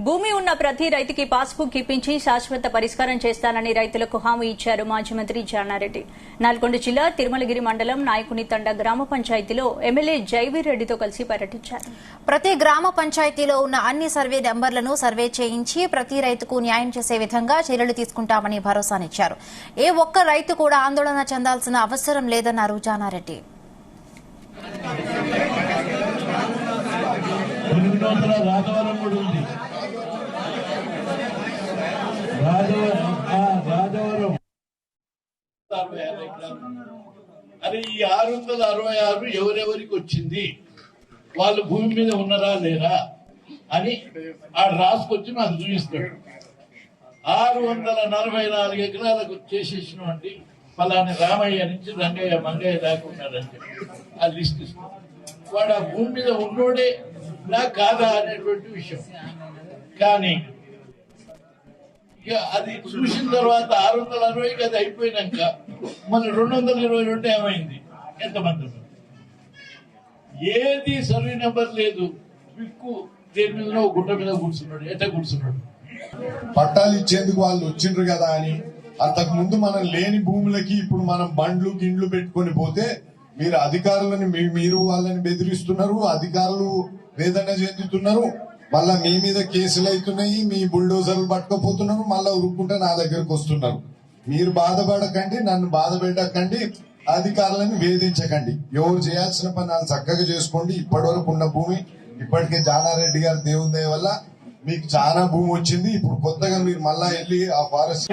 భూమి ఉన్న ప్రతి రైతుకి పాస్బుక్ ఇప్పించి శాశ్వత పరిష్కారం చేస్తానని రైతులకు హామీ ఇచ్చారు మాజీ మంత్రి జానారెడ్డి. నల్గొండ జిల్లా తిరుమలగిరి మండలం నాయకునితండ గ్రామ పంచాయతీలో ఎమ్మెల్యే జైవీరెడ్డితో కలిసి పర్యటించారు. ప్రతి గ్రామ పంచాయతీలో ఉన్న అన్ని సర్వే నెంబర్లను సర్వే చేయించి ప్రతి రైతుకు న్యాయం చేసే విధంగా చర్యలు తీసుకుంటామని భరోసానిచ్చారు. ఏ ఒక్క రైతు కూడా ఆందోళన చెందాల్సిన అవసరం లేదన్నారు జానారెడ్డి. రాజవరం కూడా ఉంది. రాజవరం అది ఈ 666 ఎవరెవరికి వచ్చింది, వాళ్ళు భూమి మీద ఉన్నారా లేరా అని ఆడు రాసుకొచ్చి నాకు చూపిస్తాడు. 644 ఎకరాలకు చేసేసినటువంటి ఫలాని రామయ్య నుంచి రంగయ్య మంగయ్య దాకా ఉన్నాడంటే ఆ లిస్ట్ ఇస్తాడు. వాడు ఆ భూమి మీద ఉన్నోడే నా కాదా అనేటువంటి విషయం. కానీ ఇక అది చూసిన తర్వాత 660కి అది అయిపోయినాక మళ్ళీ 222 ఏమైంది, ఎంతమంది ఏది సర్వే నెంబర్ లేదు. పిక్కు దేని మీద గుట్ట మీద కూర్చున్నాడు, ఎట్లా కూర్చున్నాడు. పట్టాలు ఇచ్చేందుకు వాళ్ళు వచ్చిండ్రు కదా అని అంతకు ముందు మనం లేని భూములకి ఇప్పుడు మనం బండ్లు గిండ్లు పెట్టుకొని పోతే మీరు అధికారులని మీరు వాళ్ళని బెదిరిస్తున్నారు, అధికారులు వేదన చెందుతున్నారు, మళ్ళా మీ మీద కేసులు అవుతున్నాయి, మీ బుల్డోజర్లు పట్టుకపోతున్నారు, మళ్ళా ఉరుక్కుంటే నా దగ్గరకు వస్తున్నారు. మీరు బాధపడకండి, నన్ను బాధ పెట్టకండి, అధికారులను వేధించకండి. ఎవరు చేయాల్సిన పని వాళ్ళు చక్కగా చేసుకోండి. ఇప్పటి వరకు ఉన్న భూమి ఇప్పటికే జానారెడ్డి గారి దేవుని దయ వల్ల మీకు చాలా భూమి వచ్చింది. ఇప్పుడు కొత్తగా మీరు మళ్ళా వెళ్ళి ఆ ఫారెస్ట్